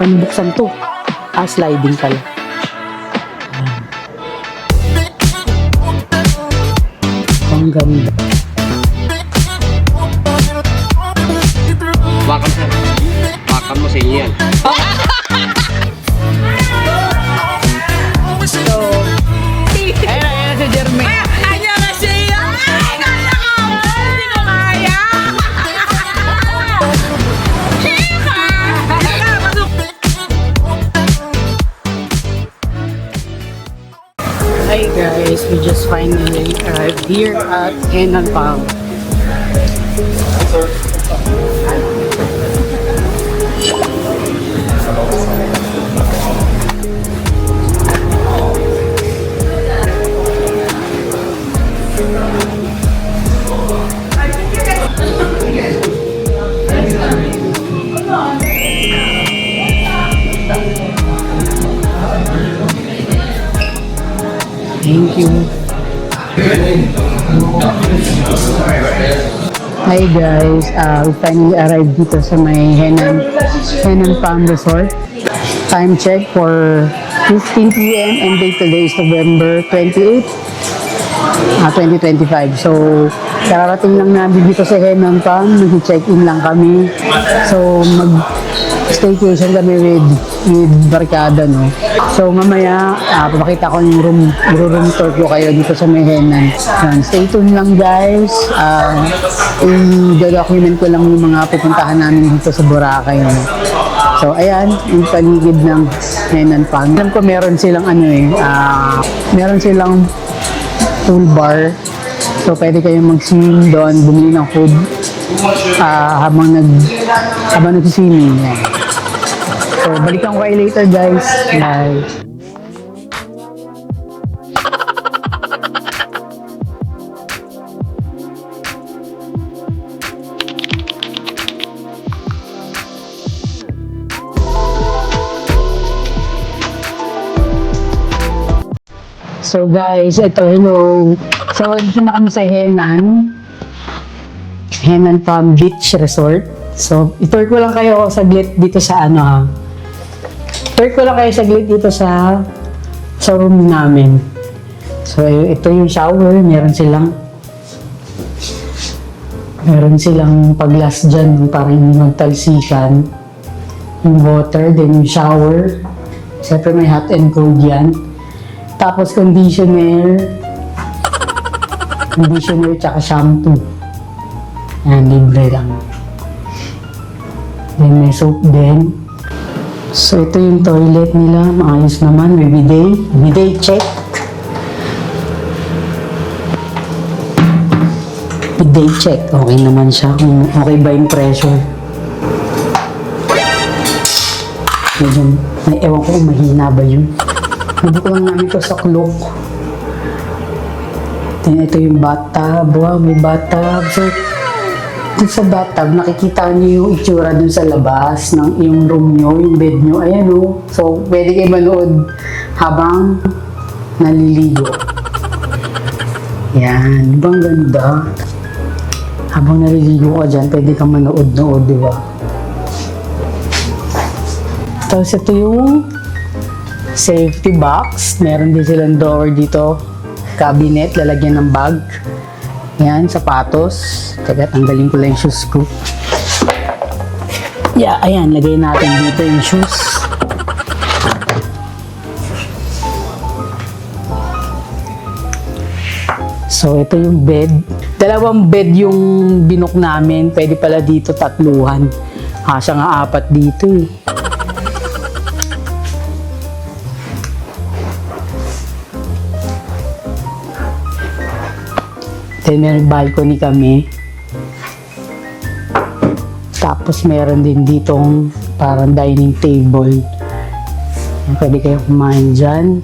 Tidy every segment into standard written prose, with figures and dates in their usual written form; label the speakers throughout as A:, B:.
A: Paano buksan to? Sliding pala. Ang ganda.
B: Bakam sir. Bakam mo sa inyo yan.
A: So, ayun si Jermaine.
C: Kanya na siya! Ay, kaya ka! Hindi ko kaya! Chika!
A: Hi guys, we just finally arrived here at Henan Palm. Thank you. Hi guys, we finally arrived dito sa may Henan Palm Resort. Time check for 15 p.m. and date today is November 28, 2025. So, kararating lang namin dito sa Henan Palm, nag-check-in lang kami. So, staycation kami with barkada, no? So, mamaya, papakita ko yung room tour ko kayo dito sa may Henan. Stay tuned lang, guys. I-document ko lang yung mga pupuntahan namin dito sa Boracay, no? So, ayan, yung paligid ng Henan Palm. Alam ko meron silang meron silang pool bar. So, pwede kayong mag-swim doon, bumili ng food habang nag-swimming. So, balikan ko kayo later, guys. Bye. So, guys, hello. So, dito na kami sa Henan Palm Beach Resort. So, i-tour ko lang kayo saglit dito sa tour ko lang kayo saglit dito sa room namin. So, ito yung shower. Meron silang pag-glass dyan, parang magtalsikan. Yung water, then yung shower. Siyempre may hot and cold yan. Tapos conditioner tsaka shampoo. Yan, libre lang. Then may soap din. So ito yung toilet nila, maayos naman, may bidet check. Bidet check, okay naman siya, kung okay ba yung pressure. Medyo, ewan ko kung mahina ba yun. Nabuko lang namin ito sa cloak. Then ito yung bathtub. Wow, may bathtub. So, dun sa bathtub, nakikita niyo yung itsura dun sa labas ng yung room nyo, yung bed nyo. Ayan o. So, pwede kayo manood habang naliligo. Yan. Diba ang ganda? Habang naliligo ka dyan, pwede kang manood-nood, di ba? Tapos ito yung safety box. Meron din silang drawer dito. Cabinet, lalagyan ng bag. Yan, sapatos. Teka, tanggalin ko lang yung shoes ko. Yeah, ayan, lagay natin dito yung shoes. So, ito yung bed. Dalawang bed yung binook namin. Pwede pala dito tatluhan. Siya nga 4 dito eh. Then, may balcony kami. Tapos, meron din ditong parang dining table. Pwede kayo kumain dyan.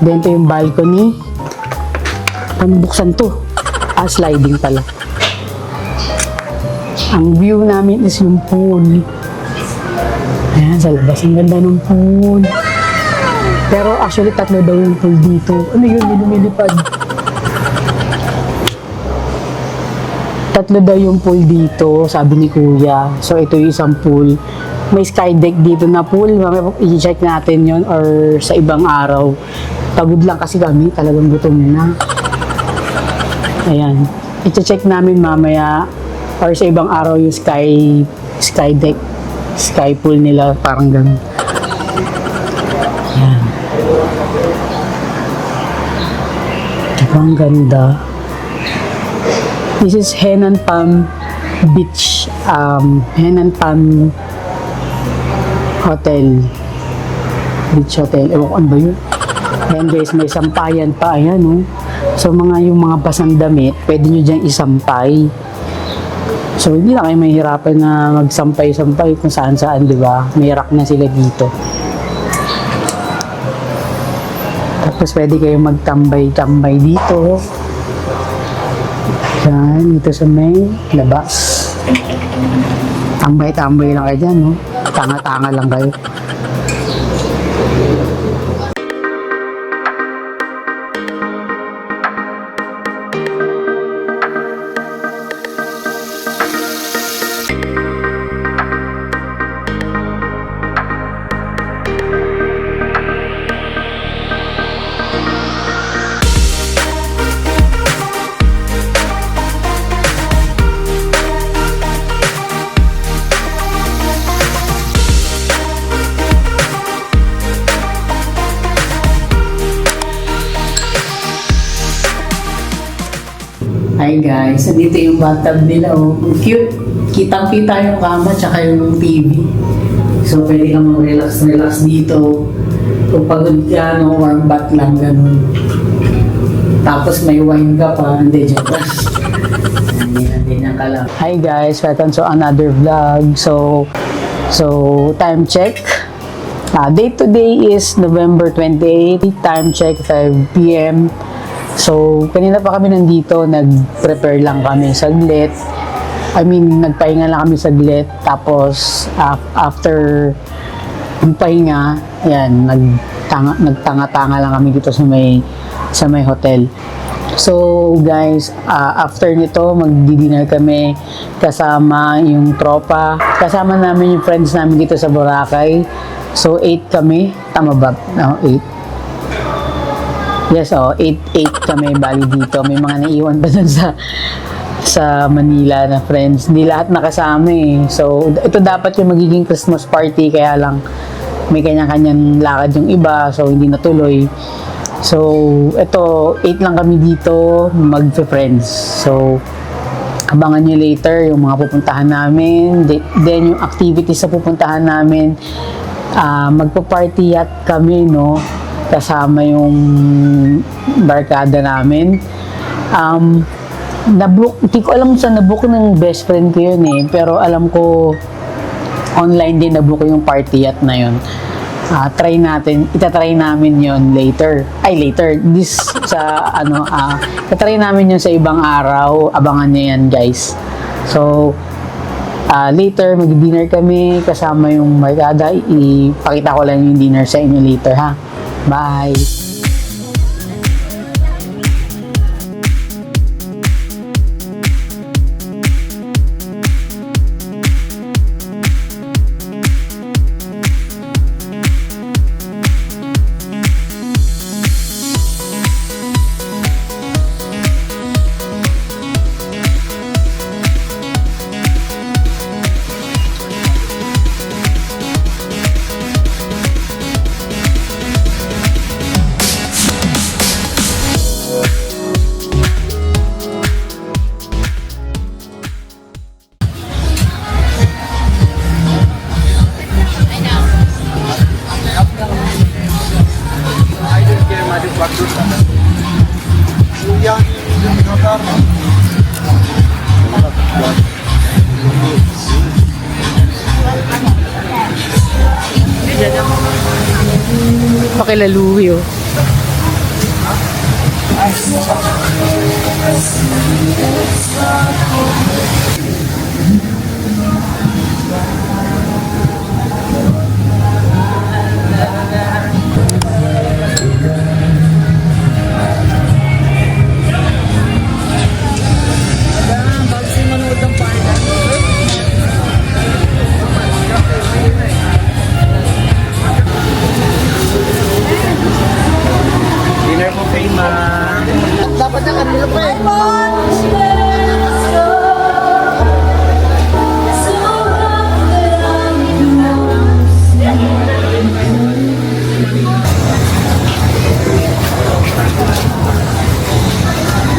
A: Then, ito yung balcony. Paano buksan to? Sliding pala. Ang view namin is yung pool. Ayan, sa labas. Ang ganda ng pool. Pero, actually, 3 daw yung pool dito. Ano yun? Lumilipad. 3 daw yung pool dito, sabi ni Kuya. So, ito yung isang pool. may sky deck dito na pool. Mamaya i-check natin yon or sa ibang araw. Pagod lang kasi kami, talagang gutom na. Ayan. I-check namin mamaya or sa ibang araw yung sky deck, sky pool nila, parang ganun. Ayan. Diba ang ganda? This is Henan Palm Beach, Henan Palm Hotel. Beach Hotel. Ewan ko ano ba yun? Ayan guys, may sampayan pa. Ayan, oh. So, yung mga basang damit, pwede nyo dyan isampay. So, hindi na kayo mahihirapan na magsampay-sampay kung saan-saan, di ba? May rack na sila dito. Tapos, pwede kayo magtambay-tambay dito. Yan, ito sa may labas. Tambay-tambay lang kayo dyan, no? Tanga-tanga lang kayo. Hi guys, nandito yung bathtub nila, oh. Cute. Kitang-kita yung kama tsaka yung TV. So, pwede kang mag-relax dito. Kung pagod ka, no, warm bath lang, ganun. Tapos may wine ka pa, hindi, joke lang. Hindi ka lang. Hi guys, welcome to another vlog. So time check. Date today is November 28. Time check, 5 p.m. So, kanina pa kami nandito, nag-prepare lang kami saglit. Nagpahinga lang kami saglit. Tapos, after yung pahinga, ayan, nagtanga-tanga lang kami dito sa may hotel. So, guys, after nito, magdi-dinner kami kasama yung tropa. Kasama namin yung friends namin dito sa Boracay. So, 8 kami. Tama ba? No, 8. Yes, 8 kami bali dito. May mga naiwan pa dun sa Manila na friends. Hindi lahat nakasama eh. So, ito dapat yung magiging Christmas party, kaya lang may kanya-kanyang lakad yung iba, so hindi natuloy. So, ito, 8 lang kami dito, mag-friends. So, abangan nyo later yung mga pupuntahan namin. Then, yung activities sa pupuntahan namin, magpa-party yacht kami, no? Kasama yung barkada namin. Hindi ko alam saan nabook ng best friend ko yun eh. Pero alam ko, online din nabook yung party yacht na yun. Itatry namin yun later. This itatry namin yun sa ibang araw. Abangan nyo yan, guys. So, later, mag-dinner kami kasama yung barkada. Ipakita ko lang yung dinner sa inyo later, ha? Bye! Pakilaluhi, oh.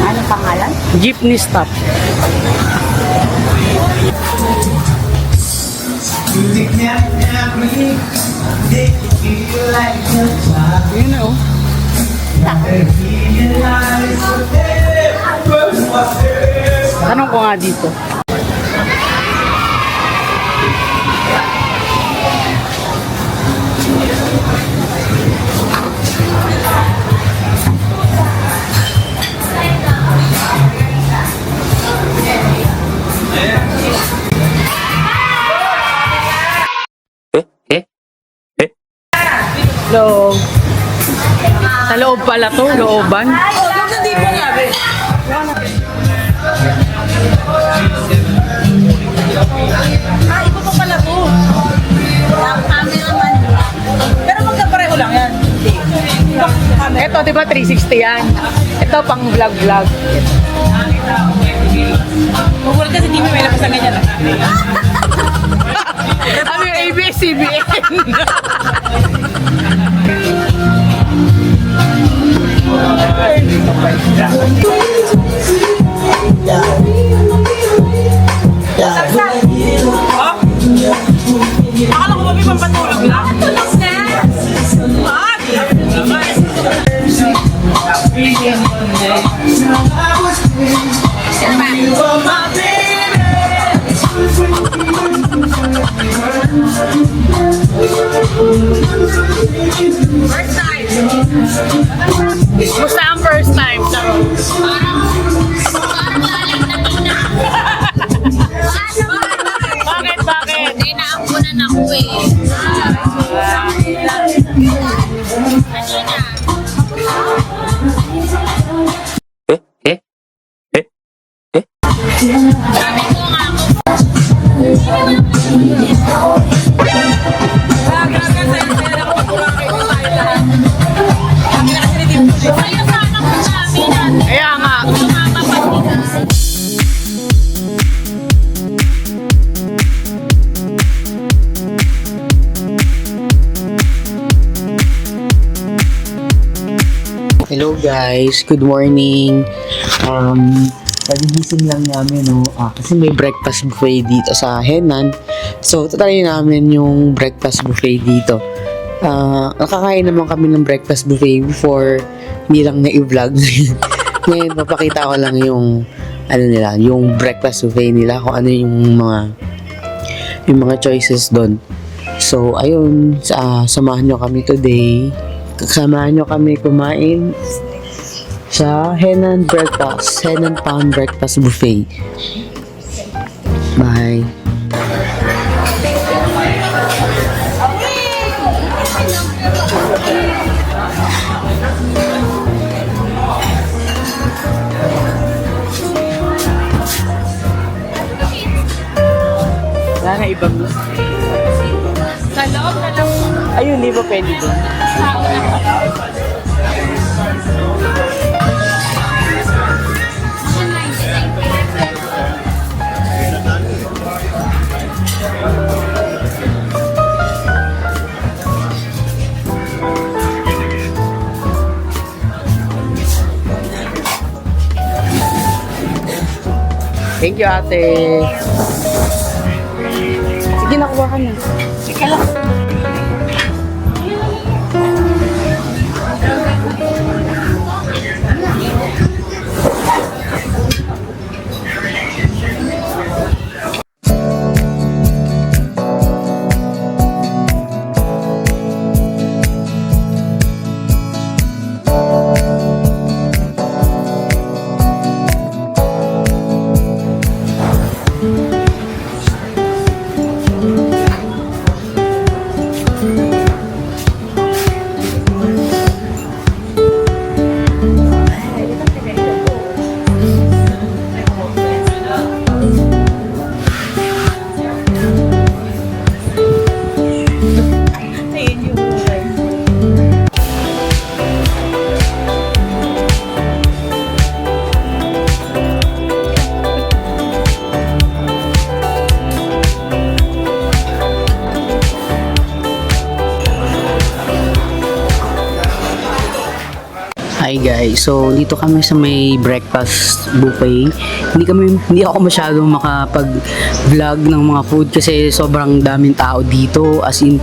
D: Ano pangalan?
A: Jeepney stop. Yun na, oh. Tanong ko nga dito. Loob. Sa loob pala to, looban.
C: Hindi po nga, be. Iba pa pala to. Kami naman. Pero magkapareho lang yan.
A: Ito, di ba 360 yan? Ito, pang vlog-vlog.
C: Google kasi hindi mo may labas na ganyan.
A: Ano yung ABS-CBN?
C: Akala ko ba may pampatulog lang? Tulog na! First time!
A: Gusto ang first time. Bakit, bakit?
D: Hindi naampunan ako eh. Kaya sana kung sabi natin,
A: Kaya nga.
D: sumama pa sila.
E: Hello guys, good morning. Pagigising lang namin kasi may breakfast buffet dito sa Henan. So, tatry namin yung breakfast buffet dito. Nakakain naman kami ng breakfast buffet before, hindi lang na i-vlog. Ngayon, papakita ko lang yung yung breakfast buffet nila, kung ano yung mga choices doon. So, ayun, samahan nyo kami today. Samahan nyo kami kumain sa Henan Pound Breakfast Buffet. Bye!
A: Wala na ibang gusto.
D: Sa loob na lang.
A: Ayun, di ba pwede doon? Thank you, ate. Sige, nakuha ka na.
C: Sige lang.
A: Hi guys, so dito kami sa may breakfast buffet. Hindi ako masyadong makapag-vlog ng mga food kasi sobrang daming tao dito. As in,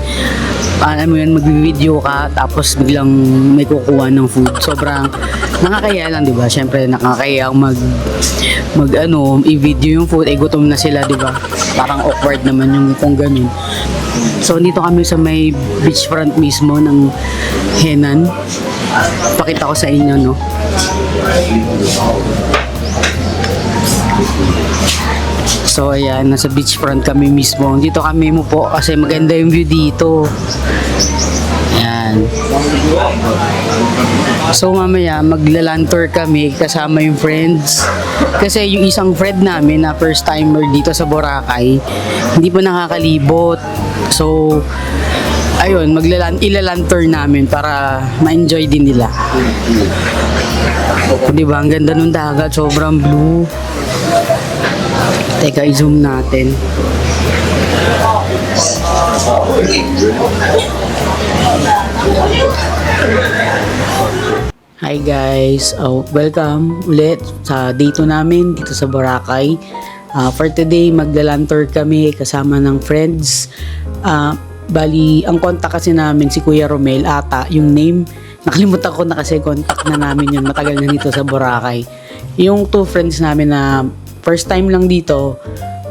A: alam mo yun, mag-video ka tapos biglang may kukuha ng food. Sobrang nakakaya lang, di ba? Siyempre nakakaya i-video yung food, gutom na sila, di ba? Parang awkward naman yung kung ganun. So dito kami sa may beachfront mismo ng Henan. Pakita ko sa inyo, no? So ayan, nasa beachfront kami mismo. Dito kami mo po kasi maganda yung view dito. Ayan. So mamaya magla-land tour kami kasama yung friends. Kasi yung isang friend namin na first timer dito sa Boracay, hindi pa nakakalibot. So ayun, ilaland tour namin para ma-enjoy din nila. Diba, ang ganda ng dagat, sobrang blue. Teka, i-zoom natin. Hi guys, welcome ulit sa day 2 namin dito sa Boracay. For today, magla-land tour kami kasama ng friends. Bali, ang contact kasi namin si Kuya Romel ata, yung name, nakalimutan ko na kasi contact na namin yun, matagal na dito sa Boracay. Yung 2 friends namin na first time lang dito,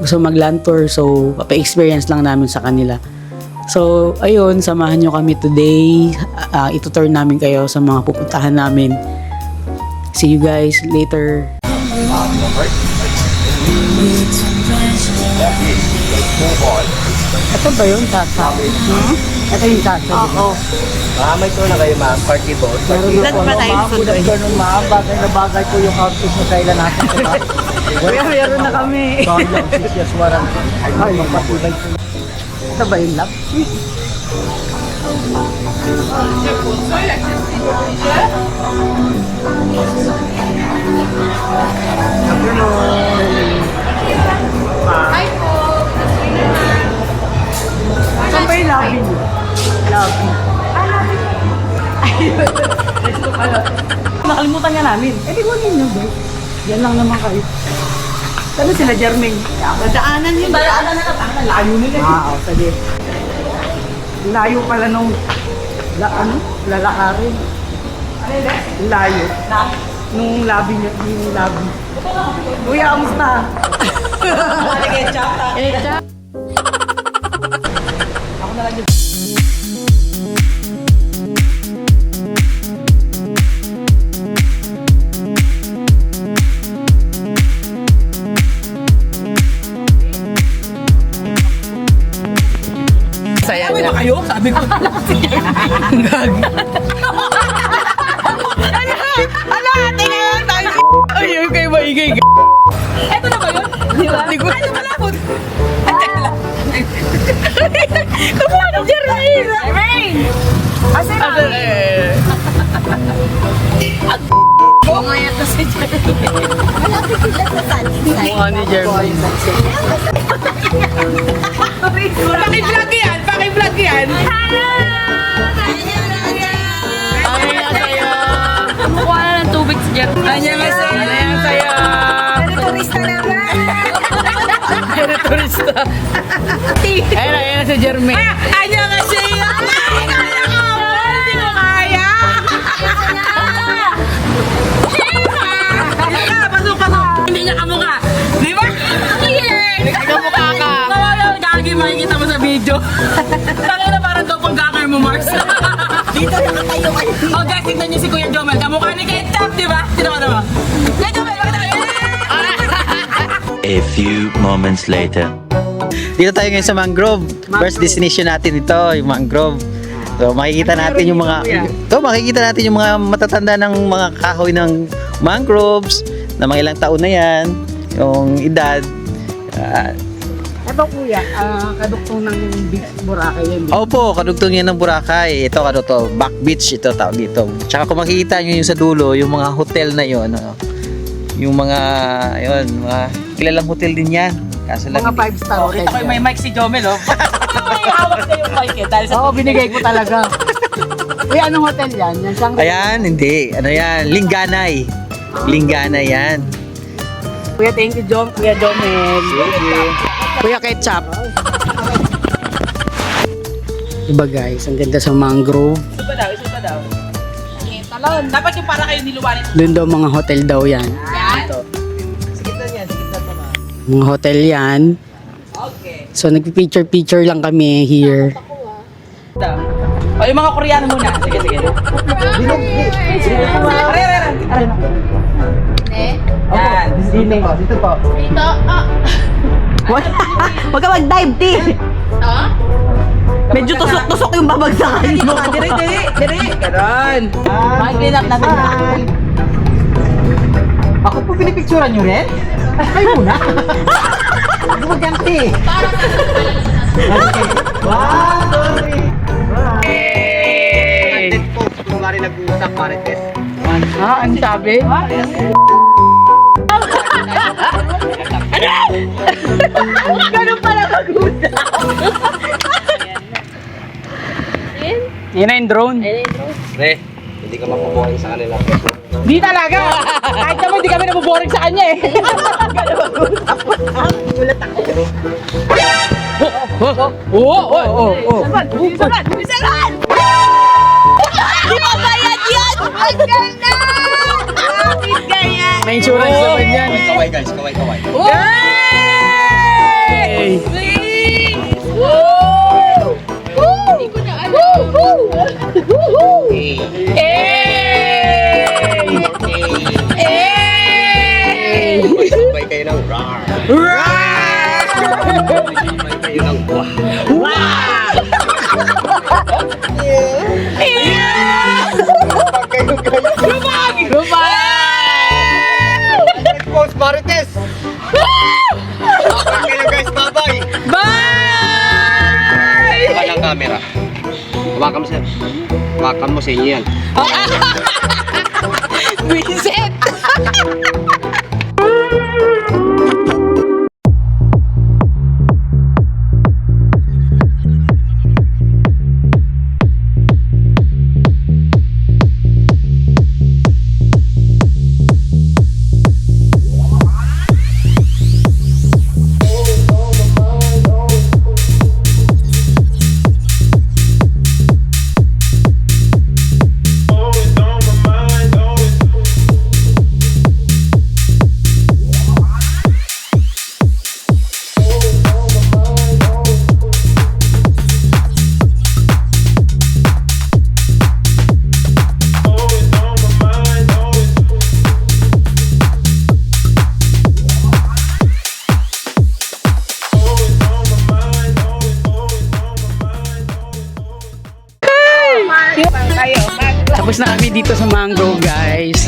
A: gusto mag-land tour, so pa-experience lang namin sa kanila. So, ayun, samahan nyo kami today. Itutour namin kayo sa mga pupuntahan namin. See you guys later. Ito ba yun, Tata? Ito yung Tata? Oo.
B: May ito na kayo ma'am, party boat.
C: Ilan pa tayo sa
A: Good afternoon, ma'am. Bagay na bagay po yung outfit na kailan natin. Meron na kami. 6 years warranty. Ay, magpatibay po. Ito ba yung lab?
D: Hi po.
A: Saan ba yung labi niyo? Labi. Nakalimutan nga namin. Eh, di kunin nyo, guys. Yan lang naman kayo. Saan sila, Jermaine?
C: Daanan yun. Daanan na lang.
A: Layo nila. Oo, sige. Layo pala nung lalakarin. Layo. Nung labi niya, yung labi. Kuya, kamusta? Saya niya. Kayo? Sabi ko. Gag.
C: Ate na lang tayo.
A: Ay, kayo maigay.
C: Eto na ba yun?
A: Hindi ko.
C: Ano pala po? Kumuha ng Jermaine! Jermaine! Asa na? Bumayat na si Jermaine. Malapit sila sa sunset.
A: Mukha ni Jermaine.
C: Paki-vlog yan! Paki-vlog yan!
D: Mukha na ng tubig si Jer.
A: Saya.
C: Turista naman!
A: Pero turista. Ayun na si Jermaine.
C: Anya kasi yun! Kaya ka mo! Hindi mo kaya! Pasok! Hindi niya kamukha! Di ba? Hindi ka kamukha ka! Gagi, makikita mo sa video. Tangin na parang doppelganger mo, Mars. Dito nakatayo ka. Oh guys, tignan niyo si Kuya Jomel. Kamukha ni Ketchup, di ba? Sino ka naman? Kuya Jomel, bakit tayo?
F: A few moments later.
G: Dito tayo ngayon sa mangrove. First destination natin ito, yung mangrove. So makikita natin yung mga matatanda ng mga kahoy ng mangroves na mga ilang taon na yan, yung edad.
A: Ito kuya, kaduktong ng Beach Boracay yan.
G: Opo, kadugtong yan ng Boracay. Ito kadugtong, back beach ito tawag dito. Tsaka kung makikita nyo yung sa dulo, yung mga hotel na yon, yung mga kilalang hotel din yan. Kaso lang,
A: Mga 5-star hotel.
C: Ito ko may mic si Jomel, oh. May hawak na yung mic eh. Dahil sa
A: Oo, binigay ko talaga. Uy, anong hotel yan? Yan siyang...
G: Ayan, hindi. Ano yan? Lingganay. Lingganay yan.
A: Kuya, thank you, Kuya Jomel. Kuya Ketchup. Diba guys, ang ganda sa mangrove.
C: Isa pa daw. Talon. Dapat yung para kayo niluwanin.
A: Doon daw mga hotel daw yan.
C: Yan.
A: Mga hotel yan.
C: Okay.
A: So, nagpipicture-picture lang kami here.
C: O, yung mga Koreano muna. Sige. Are. Yan.
B: Dito po.
D: Dito. Ah.
C: Huwag ka mag-dive, T.
D: Ito.
C: Medyo tusok-tusok yung babagsakan mo. Diri. Ganon. Mag-clean up natin.
B: Ako po pinipicturan nyo rin? Kayo muna. Ano maganti? Wow, sorry. Content po. Kunwari nag-uusap, Marites.
A: Ah, ang sabi?
C: Ganun pala mag-usap.
A: Yan na yung drone.
B: Re, hindi ka makukuha sa kanila.
C: Di talaga. Kahit naman di kami nabuboring sa kanya eh. Gulat ako. Bisalan! Di ba bayad yan? Ang ganda! Bakit ganyan?
A: May insurance naman yan.
B: Kaway guys, kaway.
A: Hey!
D: Hindi ko na alam.
B: Sabay kayo ng rar. Sabay kayo ng wah. Post Marites! Okay kayo guys, bye-bye!
C: Bye!
B: Walang camera. Hawakan mo sir. Hawakan mo sa inyo yan.
C: Vincent!
A: Tapos na kami dito sa mangrove, guys.